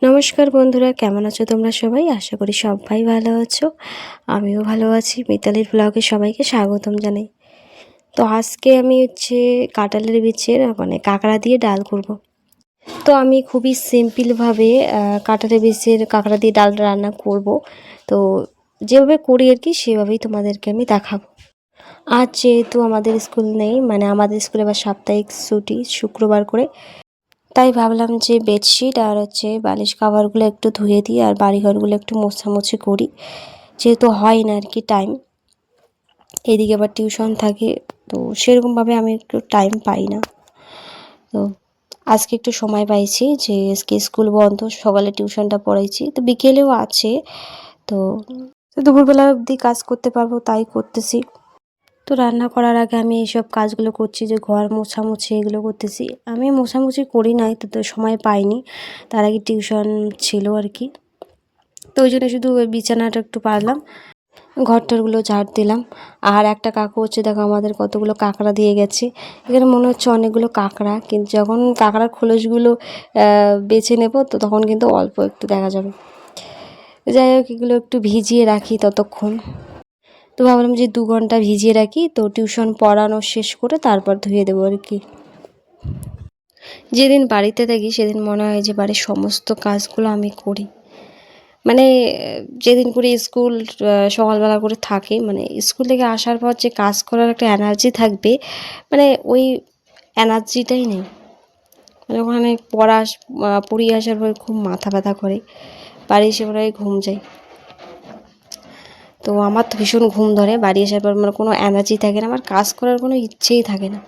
নমস্কার বন্ধুরা, কেমন আছো তোমরা সবাই? আশা করি সবাই ভালো আছো। আমিও ভালো আছি। মিতালির ব্লগে সবাইকে স্বাগতম জানাই। তো আজকে আমি কাঁঠালের বীজের কাঁকড়া দিয়ে ডাল করব। তো আমি খুবই সিম্পলভাবে কাঁঠালের বীজের কাঁকড়া দিয়ে ডাল রান্না করব। তো যেভাবে করি সেভাবেই তোমাদেরকে আমি দেখাবো। আজ যেহেতু আমাদের স্কুল নেই, আমাদের স্কুলে আবার সাপ্তাহিক ছুটি শুক্রবার করে, তাই ভাবলাম যে বেডশিট আর বালিশ কাভারগুলো একটু ধুয়ে দিই আর বাড়িঘরগুলো একটু মোছামুছি করি, যেহেতু হয় না টাইম। এদিকে আবার টিউশন থাকে, তো সেরকমভাবে আমি একটু টাইম পাই না। তো আজকে একটু সময় পাইছি, যে আজকে স্কুল বন্ধ, সকালে টিউশনটা পড়াইছি, তো বিকেলেও আছে, তো দুপুরবেলা অবধি কাজ করতে পারবো, তাই করতেছি। তো রান্না করার আগে আমি এইসব কাজগুলো করছি, যে ঘর মোছামুছি এগুলো করতেছি। আমি মোছামুছি করি নাই, তো সময় পাইনি, তার আগে টিউশন ছিল তো ওই জন্য শুধু ওই বিছানাটা একটু পারলাম, ঘরটারগুলো ঝাড় দিলাম। আর একটা কাকু দেখো আমাদের কতগুলো কাঁকড়া দিয়ে গেছে। এখানে মনে হচ্ছে অনেকগুলো কাঁকড়া, কিন্তু যখন কাঁকড়ার খোলসগুলো বেছে নেব, তো তখন কিন্তু অল্প একটু দেখা যাবে। যাই হোক, এগুলো একটু ভিজিয়ে রাখি ততক্ষণ। তো ভাবলাম যে 2 ঘন্টা ভিজিয়ে রাখি, তো টিউশন পড়ানো শেষ করে তারপর ধুয়ে দেবো যেদিন বাড়িতে থাকি সেদিন মনে হয় যে বাড়ির সমস্ত কাজগুলো আমি করি। যেদিন করে স্কুল সকালবেলা করে থাকে, স্কুল থেকে আসার পর যে কাজ করার একটা এনার্জি থাকবে, ওই এনার্জিটাই নেই। ওখানে পড়িয়ে আসার পর খুব মাথা ব্যথা করে, বাড়ি এসে পরে ঘুম যায়। তো আমার তো ভীষণ ঘুম ধরে, বাড়ি আসার পর কোনো এনার্জি থাকে না, আমার কাজ করার কোনো ইচ্ছেই থাকে না।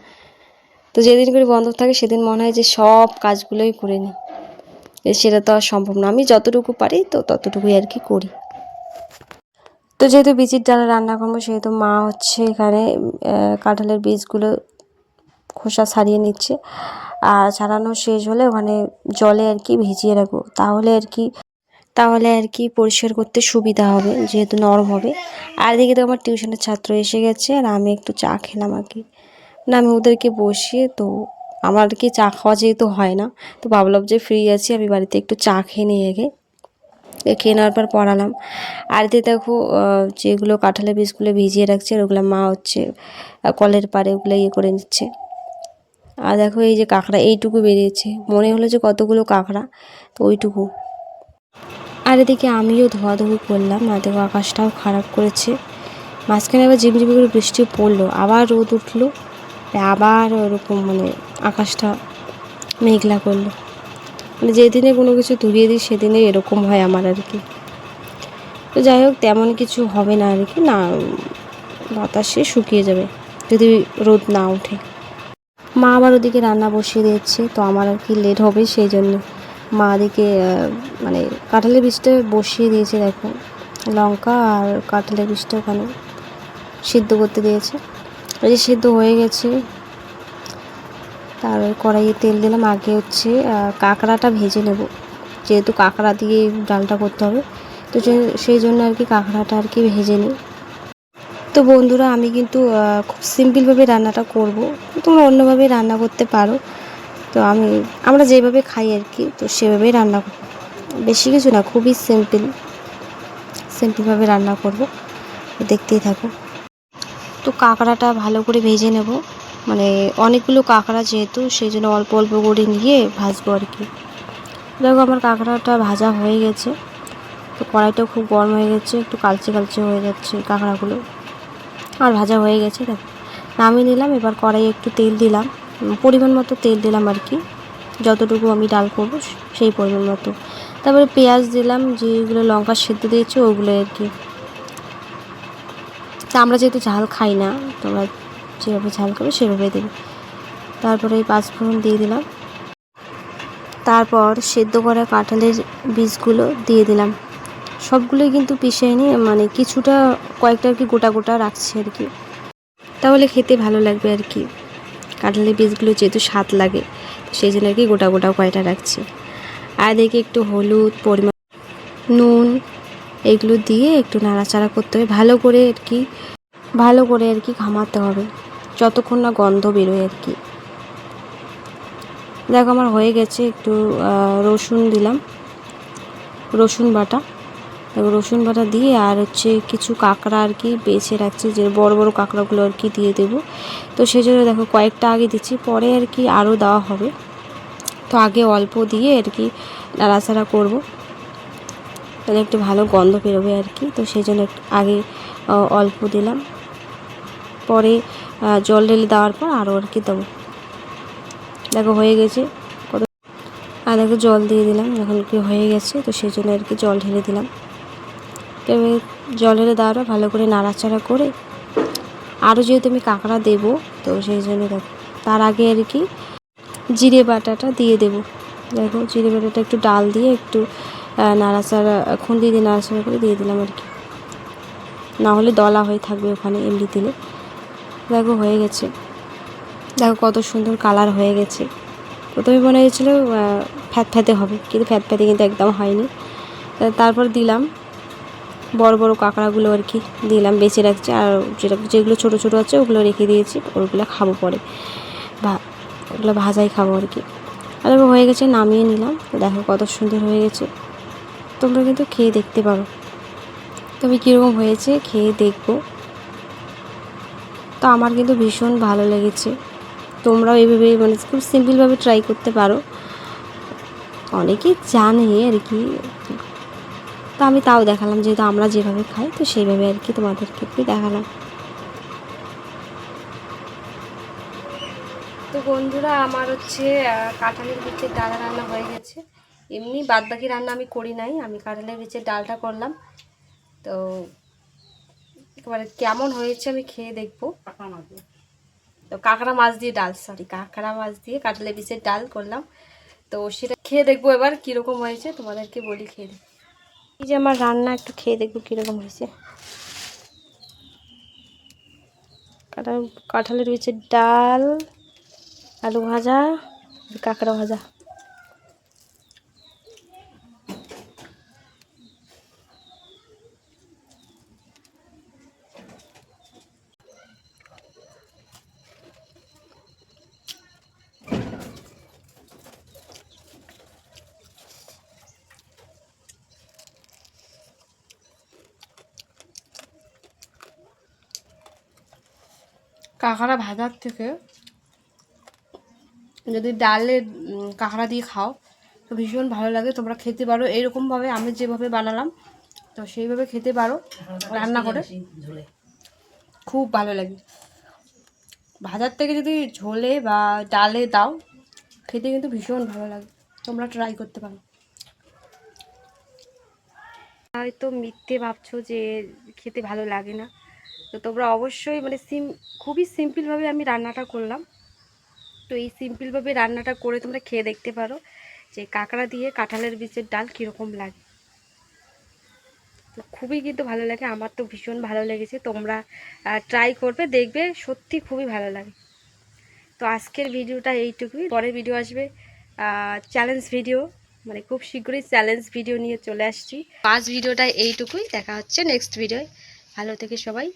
তো যেদিন করে বন্ধ থাকে সেদিন মনে হয় যে সব কাজগুলোই করে নিই, সেটা তো আর সম্ভব না। আমি যতটুকু পারি তো ততটুকুই করি। তো যেহেতু বীজের ডাল রান্না করবো, সেহেতু মা এখানে কাঁঠালের বীজগুলো খোসা ছাড়িয়ে নিচ্ছে, আর ছাড়ানো শেষ হলে ওখানে জলে ভিজিয়ে রাখবো, তাহলে পরিষ্কার করতে সুবিধা হবে, যেহেতু নরম হবে। আর এদিকে তো আমার টিউশনের ছাত্র এসে গেছে, আর আমি একটু চা খেলাম না, আমি ওদেরকে বসিয়ে, তো আমার চা খাওয়া যেহেতু হয় না, তো ভাবলাম যে ফ্রি আছি, আমি বাড়িতে একটু চা খেয়ে নিয়ে খেয়ে নেওয়ার পর পড়ালাম। আর এতে দেখো যেগুলো কাঁঠালের বীজগুলো ভিজিয়ে রাখছে, ওগুলো মা কলের পাড়ে ওগুলো করে নিচ্ছে। আর দেখো এই যে কাঁকড়া এইটুকু বেরিয়েছে, মনে হলো যে কতগুলো কাঁকড়া, তো ওইটুকু। আর এদিকে আমিও ধোয়াধুয়ি করলাম, আর দেখো আকাশটাও খারাপ করেছে। মাঝখানে আবার ঝিমঝিমি করে বৃষ্টি পড়লো, আবার রোদ উঠলো, আবার ওরকম আকাশটা মেঘলা করলো। যেদিনে কোনো কিছু ধুয়ে দিই সেদিনে এরকম হয় আমার তো যাই হোক, তেমন কিছু হবে না না, বাতাসে শুকিয়ে যাবে যদি রোদ না ওঠে। মা আবার ওদিকে রান্না বসিয়ে দিচ্ছে, তো আমার লেট হবে, সেই জন্য মা ওদিকে কাঁঠালের বীজটা বসিয়ে দিয়েছে। দেখো লঙ্কা আর কাঁঠালের বীজটা ওখানে সিদ্ধ করতে দিয়েছে, এই যে সিদ্ধ হয়ে গেছে। তার কড়াইয়ে তেল দিলাম, আগে কাঁকড়াটা ভেজে নেব, যেহেতু কাঁকড়া দিয়ে ডালটা করতে হবে, তো সেই জন্য কাঁকড়াটা ভেজে নিই। তো বন্ধুরা, আমি কিন্তু খুব সিম্পলভাবে রান্নাটা করব, তোমরা অন্যভাবে রান্না করতে পারো। তো আমরা যেভাবে খাই তো সেভাবেই রান্না করব, বেশি কিছু না, খুবই সিম্পলভাবে রান্না করব, দেখতেই থাকো। তো কাঁকড়াটা ভালো করে ভেজে নেব, অনেকগুলো কাঁকড়া যেহেতু, সেই জন্য অল্প অল্প করে নিয়ে ভাজবো দেখো আমার কাঁকড়াটা ভাজা হয়ে গেছে, তো কড়াইটাও খুব গরম হয়ে গেছে, একটু কালচে কালচে হয়ে যাচ্ছে কাঁকড়াগুলো, আর ভাজা হয়ে গেছে। দেখো নামিয়ে নিলাম, এবার কড়াইয়ে একটু তেল দিলাম, পরিমাণ মতো তেল দিলাম যতটুকু আমি ডাল করবো সেই পরিমাণ মতো। তারপরে পেঁয়াজ দিলাম, যেগুলো লঙ্কা সেদ্ধ দিয়েছি ওগুলো তা আমরা যেহেতু ঝাল খাই না, তোমরা যেভাবে ঝাল খাবে সেভাবে দেবে। তারপরে এই 5 ফোড়ন দিয়ে দিলাম, তারপর সেদ্ধ করা কাঁঠালের বীজগুলো দিয়ে দিলাম। সবগুলোই কিন্তু পিষাইনি, কিছুটা কয়েকটা গোটা গোটা রাখছি তাহলে খেতে ভালো লাগবে কাঁঠালের বীজগুলো যেহেতু স্বাদ লাগে, সেই জন্য গোটা গোটা কয়টা রাখছি। আর দেখি একটু হলুদ, পরিমাণ নুন, এগুলো দিয়ে একটু নাড়াচাড়া করতে হবে, ভালো করে ঘামাতে হবে, যতক্ষণ না গন্ধ বেরোয় দেখো আমার হয়ে গেছে। একটু রসুন দিলাম, রসুন বাটা, দেখো রসুন বাটা দিয়ে আর হচ্ছে কিছু কাঁকড়া আর কি বেছে রাখছি, যে বড় বড় কাঁকড়াগুলো আর কি দিয়ে দেবো। তো সেই জন্য দেখো কয়েকটা আগে দিচ্ছি, পরে আর কি আরও দেওয়া হবে। তো আগে অল্প দিয়ে আর কি নাড়াচাড়া করবো, তাহলে একটু ভালো গন্ধ বেরোবে আর কি। তো সেই জন্য আগে অল্প দিলাম, পরে জল ঢেলে দেওয়ার পর আরও আর কি দেবো। দেখো হয়ে গেছে কত, আর দেখো জল দিয়ে দিলাম যখন কি হয়ে গেছে, তো সেই জন্য আর কি জল ঢেলে দিলাম। তবে জল ঢেলে দেওয়ার পর ভালো করে নাড়াচাড়া করে আরও যেহেতু আমি কাঁকড়া দেবো, তো সেই জন্য দেখো তার আগে আর কি জিরে বাটাটা দিয়ে দেবো। দেখো জিরে বাটাটা একটু ডাল দিয়ে একটু নাড়াচাড়া খুন্তি দিয়ে নাড়াচাড়া করে দিয়ে দিলাম আর কি, না হলে দলা হয়ে থাকবে ওখানে এমনি দিলে। দেখো হয়ে গেছে, দেখো কত সুন্দর কালার হয়ে গেছে। প্রথমে মনে হয়েছিল ফ্যাতে হবে, কিন্তু ফ্যাতে কিন্তু একদম হয়নি। তারপর দিলাম বড় বড় কাঁকড়াগুলো আর কি দিলাম, বেছে রাখছি, আর যেগুলো ছোটো ছোটো আছে ওগুলো রেখে দিয়েছি, ওগুলো খাবো পরে, ওগুলো ভাজাই খাবো আর কি। আর দেখো হয়ে গেছে, নামিয়ে নিলাম। দেখো কত সুন্দর হয়ে গেছে, তোমরা কিন্তু খেয়ে দেখতে পারো, তবে কীরকম হয়েছে খেয়ে দেখবো। তো আমার কিন্তু ভীষণ ভালো লেগেছে, তোমরাও এইভাবে মানে খুব সিম্পলভাবে ট্রাই করতে পারো। অনেকেই জানে আর কি, তো আমি তাও দেখালাম, যেহেতু আমরা যেভাবে খাই তো সেইভাবে আর কি তোমাদেরকে একটু দেখালাম। তো বন্ধুরা আমার হচ্ছে কাঁঠালের বীজের ডাল রান্না হয়ে গেছে। এমনি বাদবাকি রান্না আমি করি নাই, আমি কাঁঠালের বীজের ডালটা করলাম। তো একেবারে কেমন হয়েছে আমি খেয়ে দেখবো। তো কাঁকড়া মাছ দিয়ে ডাল, সরি কাঁকড়া মাছ দিয়ে কাঁঠালের বীজের ডাল করলাম, তো সেটা খেয়ে দেখবো এবার কীরকম হয়েছে, তোমাদেরকে বলি খেয়ে দেখবো। এই যে আমার রান্না, একটু খেয়ে দেখবো কীরকম হয়েছে। কাঁঠালের বীজের ডাল, আলু ভাজা, কাঁকড়া ভাজা। কাঁকড়া ভাজার থেকে যদি ডালে কাঁকড়া দিয়ে খাও তো ভীষণ ভালো লাগে, তোমরা খেতে পারো এরকমভাবে আমি যেভাবে বানালাম, তো সেইভাবে খেতে পারো রান্না করে, খুব ভালো লাগে। ভাজার থেকে যদি ঝোলে বা ডালে দাও খেতে কিন্তু ভীষণ ভালো লাগে, তোমরা ট্রাই করতে পারো। হয়তো মিথ্যে ভাবছো যে খেতে ভালো লাগে না, তো তোমরা অবশ্যই মানে খুবই সিম্পলভাবে আমি রান্নাটা করলাম। তো এই সিম্পলভাবে রান্নাটা করে তোমরা খেয়ে দেখতে পারো যে কাঁকড়া দিয়ে কাঁঠালের বীজের ডাল কীরকম লাগে। তো খুবই কিন্তু ভালো লাগে, আমার তো ভীষণ ভালো লেগেছে, তোমরা ট্রাই করবে, দেখবে সত্যি খুবই ভালো লাগে। তো আজকের ভিডিওটা এইটুকুই, পরের ভিডিও আসবে চ্যালেঞ্জ ভিডিও, মানে খুব শীঘ্রই চ্যালেঞ্জ ভিডিও নিয়ে চলে আসছি। আজ ভিডিওটা এইটুকুই, দেখা হচ্ছে নেক্সট ভিডিওয়। ভালো থেকে সবাই।